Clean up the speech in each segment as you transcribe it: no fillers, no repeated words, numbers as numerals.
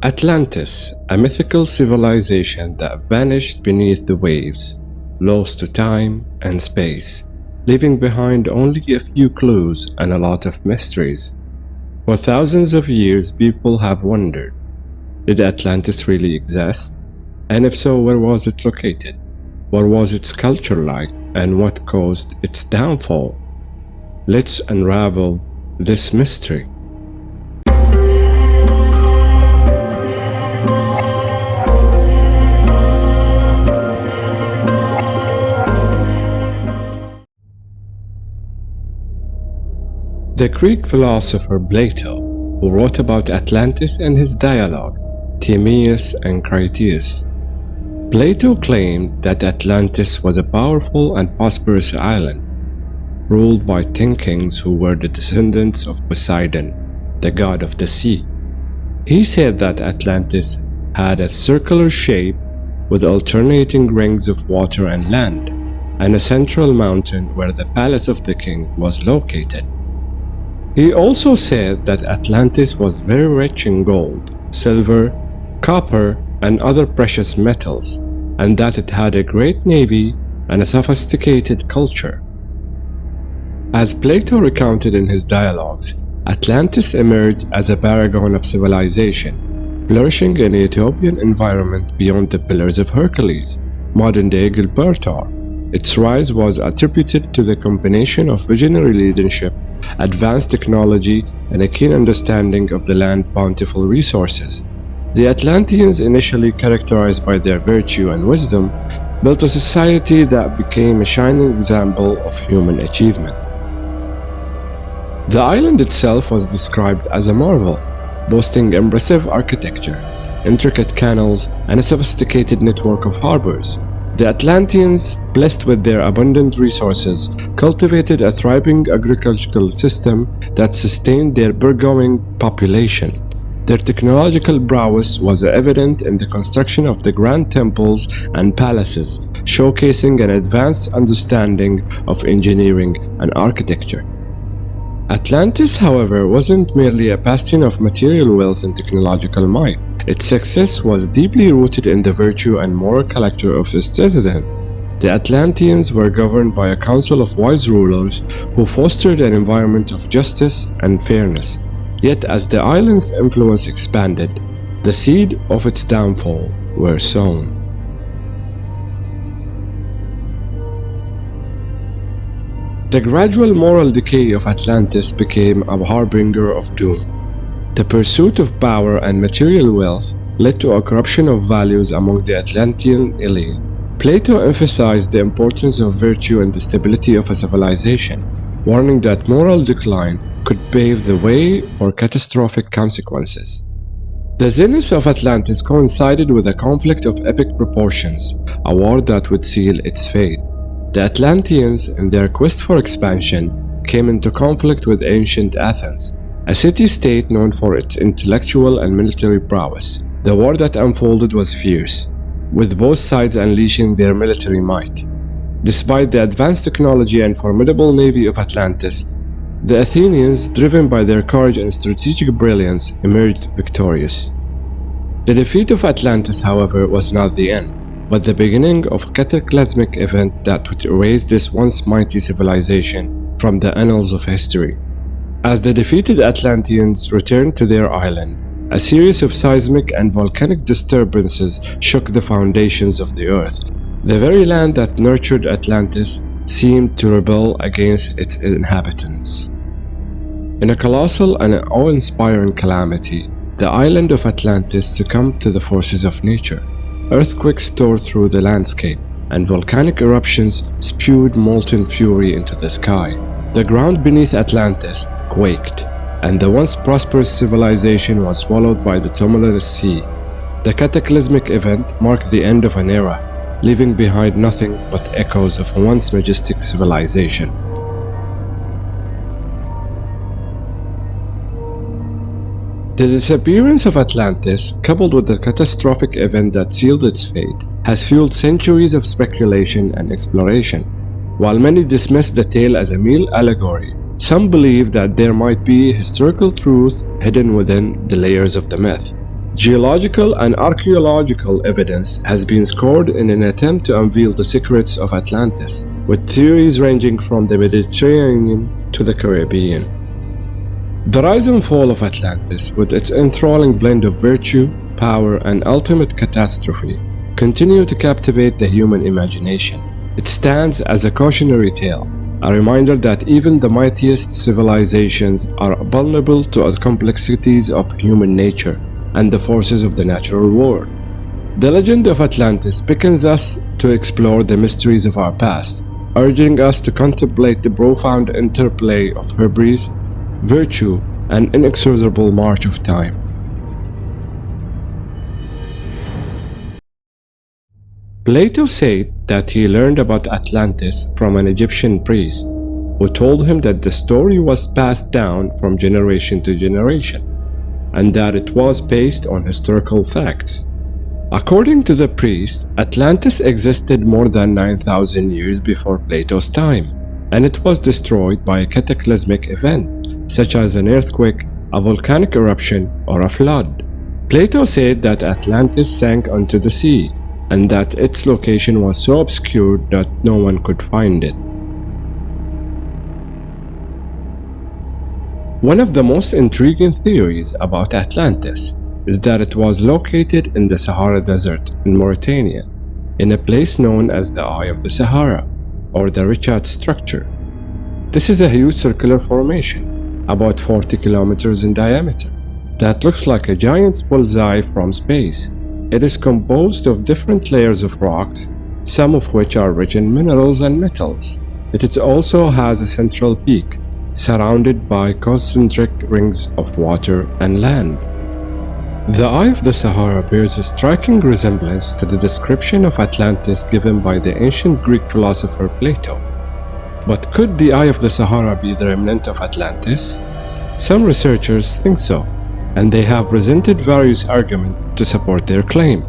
Atlantis, a mythical civilization that vanished beneath the waves, lost to time and space, leaving behind only a few clues and a lot of mysteries. For thousands of years, people have wondered, did Atlantis really exist? And if so, where was it located? What was its culture like, and what caused its downfall? Let's unravel this mystery. The Greek philosopher Plato, who wrote about Atlantis in his dialogue, Timaeus and Critias. Plato claimed that Atlantis was a powerful and prosperous island, ruled by 10 kings who were the descendants of Poseidon, the god of the sea. He said that Atlantis had a circular shape with alternating rings of water and land, and a central mountain where the palace of the king was located. He also said that Atlantis was very rich in gold, silver, copper, and other precious metals, and that it had a great navy and a sophisticated culture. As Plato recounted in his dialogues, Atlantis emerged as a paragon of civilization, flourishing in a utopian environment beyond the Pillars of Hercules, modern-day Gibraltar. Its rise was attributed to the combination of visionary leadership, advanced technology, and a keen understanding of the land's bountiful resources. The Atlanteans, initially characterized by their virtue and wisdom, built a society that became a shining example of human achievement. The island itself was described as a marvel, boasting impressive architecture, intricate canals, and a sophisticated network of harbors. The Atlanteans, blessed with their abundant resources, cultivated a thriving agricultural system that sustained their burgeoning population. Their technological prowess was evident in the construction of the grand temples and palaces, showcasing an advanced understanding of engineering and architecture. Atlantis, however, wasn't merely a bastion of material wealth and technological might. Its success was deeply rooted in the virtue and moral character of its citizens. The Atlanteans were governed by a council of wise rulers who fostered an environment of justice and fairness. Yet as the island's influence expanded, the seed of its downfall were sown. The gradual moral decay of Atlantis became a harbinger of doom. The pursuit of power and material wealth led to a corruption of values among the Atlantean elite. Plato emphasized the importance of virtue and the stability of a civilization, warning that moral decline could pave the way for catastrophic consequences. The zenith of Atlantis coincided with a conflict of epic proportions, a war that would seal its fate. The Atlanteans, in their quest for expansion, came into conflict with ancient Athens, a city-state known for its intellectual and military prowess. The war that unfolded was fierce, with both sides unleashing their military might. Despite the advanced technology and formidable navy of Atlantis, the Athenians, driven by their courage and strategic brilliance, emerged victorious. The defeat of Atlantis, however, was not the end, but the beginning of a cataclysmic event that would erase this once mighty civilization from the annals of history. As the defeated Atlanteans returned to their island, a series of seismic and volcanic disturbances shook the foundations of the earth. The very land that nurtured Atlantis seemed to rebel against its inhabitants. In a colossal and awe-inspiring calamity, the island of Atlantis succumbed to the forces of nature. Earthquakes tore through the landscape, and volcanic eruptions spewed molten fury into the sky. The ground beneath Atlantis quaked, and the once prosperous civilization was swallowed by the tumultuous sea. The cataclysmic event marked the end of an era, leaving behind nothing but echoes of a once majestic civilization. The disappearance of Atlantis, coupled with the catastrophic event that sealed its fate, has fueled centuries of speculation and exploration. While many dismiss the tale as a mere allegory, some believe that there might be historical truth hidden within the layers of the myth. Geological and archaeological evidence has been scored in an attempt to unveil the secrets of Atlantis, with theories ranging from the Mediterranean to the Caribbean. The rise and fall of Atlantis, with its enthralling blend of virtue, power, and ultimate catastrophe, continue to captivate the human imagination. It stands as a cautionary tale, a reminder that even the mightiest civilizations are vulnerable to the complexities of human nature and the forces of the natural world. The legend of Atlantis beckons us to explore the mysteries of our past, urging us to contemplate the profound interplay of hubris, virtue, and inexorable march of time. Plato said that he learned about Atlantis from an Egyptian priest who told him that the story was passed down from generation to generation, and that it was based on historical facts. According to the priest, Atlantis existed more than 9,000 years before Plato's time, and it was destroyed by a cataclysmic event, such as an earthquake, a volcanic eruption, or a flood. Plato said that Atlantis sank onto the sea, and that its location was so obscure that no one could find it. One of the most intriguing theories about Atlantis is that it was located in the Sahara Desert in Mauritania, in a place known as the Eye of the Sahara, or the Richat structure. This is a huge circular formation, about 40 kilometers in diameter, that looks like a giant bullseye from space. It is composed of different layers of rocks, some of which are rich in minerals and metals. It also has a central peak, surrounded by concentric rings of water and land. The Eye of the Sahara bears a striking resemblance to the description of Atlantis given by the ancient Greek philosopher Plato. But could the Eye of the Sahara be the remnant of Atlantis? Some researchers think so, and they have presented various arguments to support their claim.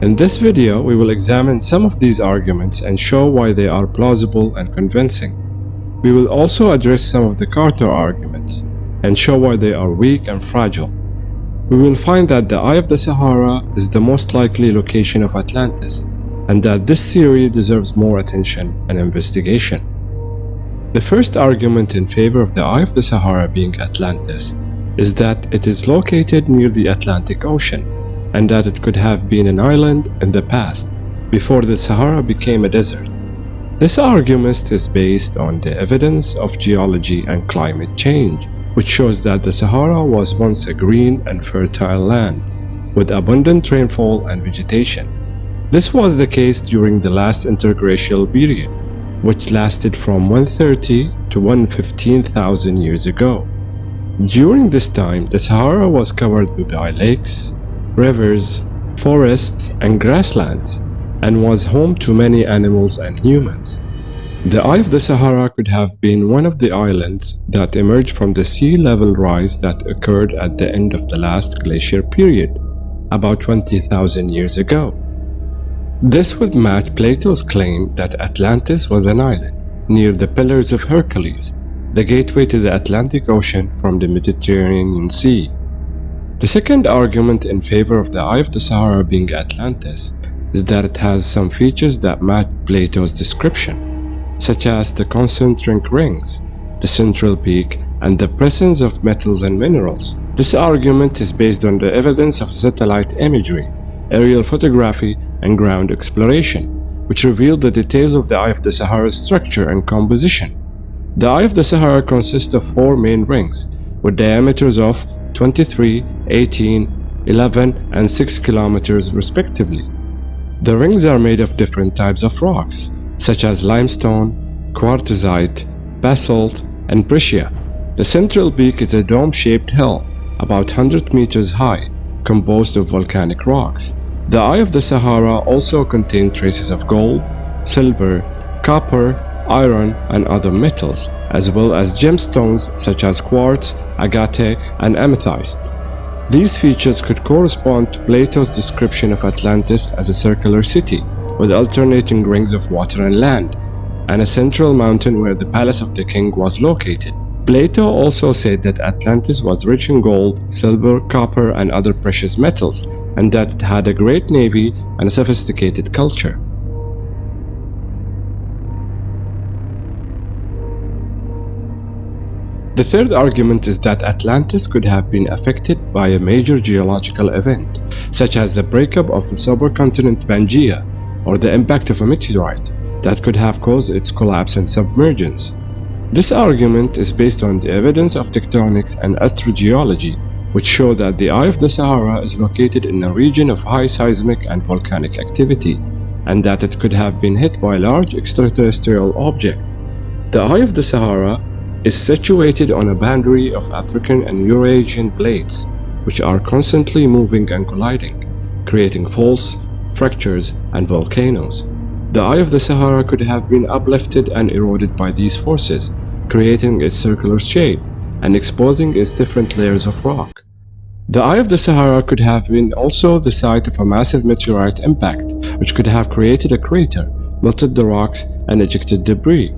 In this video, we will examine some of these arguments and show why they are plausible and convincing. We will also address some of the counter arguments and show why they are weak and fragile. We will find that the Eye of the Sahara is the most likely location of Atlantis, and that this theory deserves more attention and investigation. The first argument in favor of the Eye of the Sahara being Atlantis is that it is located near the Atlantic Ocean, and that it could have been an island in the past, before the Sahara became a desert. This argument is based on the evidence of geology and climate change, which shows that the Sahara was once a green and fertile land, with abundant rainfall and vegetation. This was the case during the last interglacial period, which lasted from 130 to 115,000 years ago. During this time, the Sahara was covered by lakes, rivers, forests, and grasslands, and was home to many animals and humans. The Eye of the Sahara could have been one of the islands that emerged from the sea level rise that occurred at the end of the last glacier period, about 20,000 years ago. This would match Plato's claim that Atlantis was an island near the Pillars of Hercules, the gateway to the Atlantic Ocean from the Mediterranean Sea. The second argument in favor of the Eye of the Sahara being Atlantis is that it has some features that match Plato's description, such as the concentric rings, the central peak, and the presence of metals and minerals. This argument is based on the evidence of satellite imagery, aerial photography, and ground exploration, which revealed the details of the Eye of the Sahara's structure and composition. The Eye of the Sahara consists of 4 main rings, with diameters of 23, 18, 11, and 6 kilometers respectively. The rings are made of different types of rocks, such as limestone, quartzite, basalt, and breccia. The central peak is a dome-shaped hill, about 100 meters high, composed of volcanic rocks. The Eye of the Sahara also contains traces of gold, silver, copper, iron, and other metals, as well as gemstones such as quartz, agate, and amethyst. These features could correspond to Plato's description of Atlantis as a circular city, with alternating rings of water and land, and a central mountain where the palace of the king was located. Plato also said that Atlantis was rich in gold, silver, copper, and other precious metals, and that it had a great navy and a sophisticated culture. The third argument is that Atlantis could have been affected by a major geological event, such as the breakup of the supercontinent Pangaea, or the impact of a meteorite that could have caused its collapse and submergence. This argument is based on the evidence of tectonics and astrogeology, which show that the Eye of the Sahara is located in a region of high seismic and volcanic activity, and that it could have been hit by a large extraterrestrial object. The Eye of the Sahara is situated on a boundary of African and Eurasian plates, which are constantly moving and colliding, creating faults, fractures, and volcanoes. The Eye of the Sahara could have been uplifted and eroded by these forces, creating its circular shape and exposing its different layers of rock. The Eye of the Sahara could have been also the site of a massive meteorite impact, which could have created a crater, melted the rocks, and ejected debris.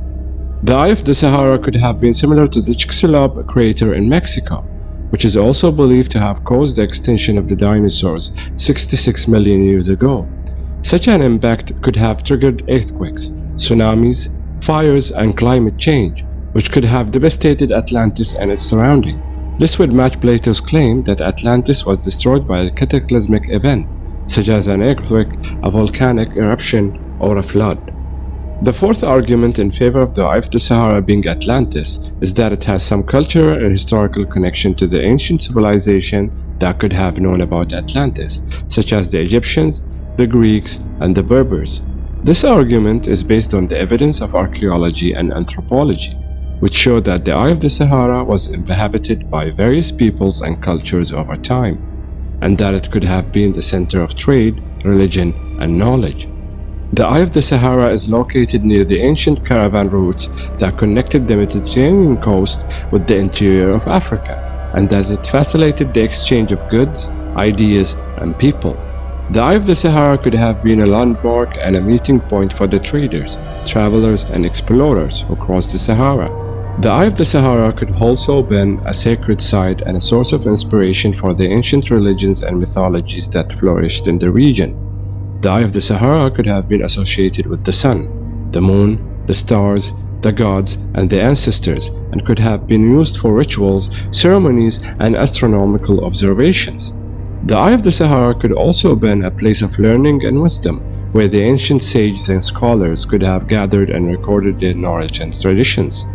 The Eye of the Sahara could have been similar to the Chicxulub crater in Mexico, which is also believed to have caused the extinction of the dinosaurs 66 million years ago. Such an impact could have triggered earthquakes, tsunamis, fires, and climate change, which could have devastated Atlantis and its surrounding. This would match Plato's claim that Atlantis was destroyed by a cataclysmic event, such as an earthquake, a volcanic eruption, or a flood. The fourth argument in favor of the Eye of the Sahara being Atlantis is that it has some cultural and historical connection to the ancient civilization that could have known about Atlantis, such as the Egyptians, the Greeks, and the Berbers. This argument is based on the evidence of archaeology and anthropology, which show that the Eye of the Sahara was inhabited by various peoples and cultures over time, and that it could have been the center of trade, religion, and knowledge. The Eye of the Sahara is located near the ancient caravan routes that connected the Mediterranean coast with the interior of Africa, and that it facilitated the exchange of goods, ideas, and people. The Eye of the Sahara could have been a landmark and a meeting point for the traders, travelers, and explorers who crossed the Sahara. The Eye of the Sahara could also have been a sacred site and a source of inspiration for the ancient religions and mythologies that flourished in the region. The Eye of the Sahara could have been associated with the sun, the moon, the stars, the gods, and the ancestors, and could have been used for rituals, ceremonies, and astronomical observations. The Eye of the Sahara could also have been a place of learning and wisdom, where the ancient sages and scholars could have gathered and recorded their knowledge and traditions.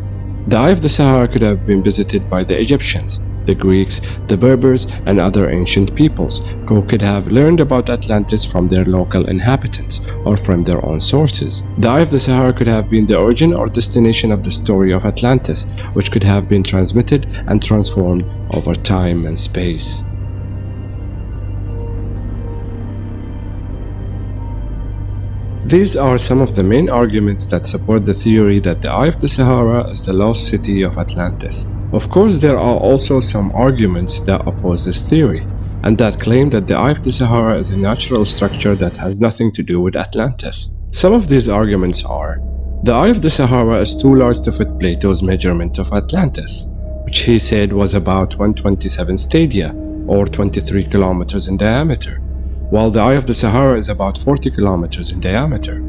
The Eye of the Sahara could have been visited by the Egyptians, the Greeks, the Berbers, and other ancient peoples, who could have learned about Atlantis from their local inhabitants or from their own sources. The Eye of the Sahara could have been the origin or destination of the story of Atlantis, which could have been transmitted and transformed over time and space. These are some of the main arguments that support the theory that the Eye of the Sahara is the lost city of Atlantis. Of course, there are also some arguments that oppose this theory, and that claim that the Eye of the Sahara is a natural structure that has nothing to do with Atlantis. Some of these arguments are: the Eye of the Sahara is too large to fit Plato's measurement of Atlantis, which he said was about 127 stadia, or 23 kilometers in diameter, while the Eye of the Sahara is about 40 kilometers in diameter.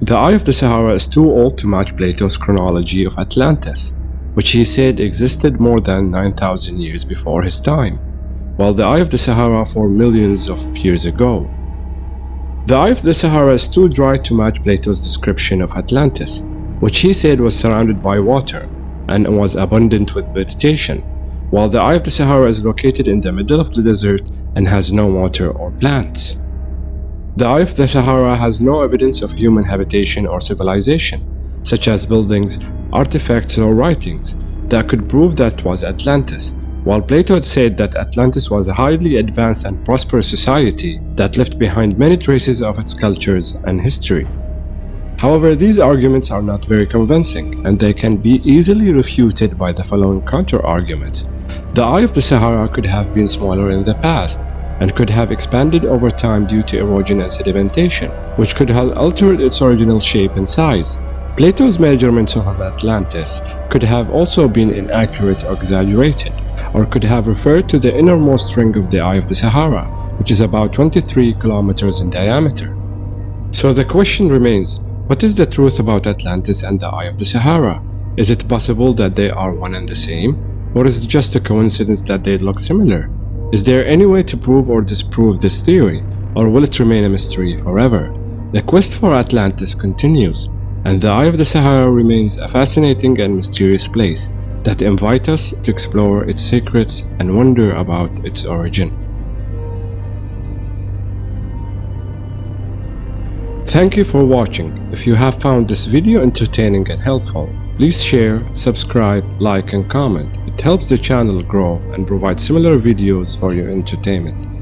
The Eye of the Sahara is too old to match Plato's chronology of Atlantis, which he said existed more than 9,000 years before his time, while the Eye of the Sahara formed millions of years ago. The Eye of the Sahara is too dry to match Plato's description of Atlantis, which he said was surrounded by water and was abundant with vegetation, while the Eye of the Sahara is located in the middle of the desert and has no water or plants. The Eye of the Sahara has no evidence of human habitation or civilization, such as buildings, artifacts, or writings, that could prove that it was Atlantis, while Plato had said that Atlantis was a highly advanced and prosperous society that left behind many traces of its cultures and history. However, these arguments are not very convincing, and they can be easily refuted by the following counter-argument. The Eye of the Sahara could have been smaller in the past, and could have expanded over time due to erosion and sedimentation, which could have altered its original shape and size. Plato's measurements of Atlantis could have also been inaccurate or exaggerated, or could have referred to the innermost ring of the Eye of the Sahara, which is about 23 kilometers in diameter. So the question remains, what is the truth about Atlantis and the Eye of the Sahara? Is it possible that they are one and the same? Or is it just a coincidence that they look similar? Is there any way to prove or disprove this theory, or will it remain a mystery forever? The quest for Atlantis continues, and the Eye of the Sahara remains a fascinating and mysterious place that invites us to explore its secrets and wonder about its origin. Thank you for watching. If you have found this video entertaining and helpful, please share, subscribe, like and comment. It helps the channel grow and provide similar videos for your entertainment.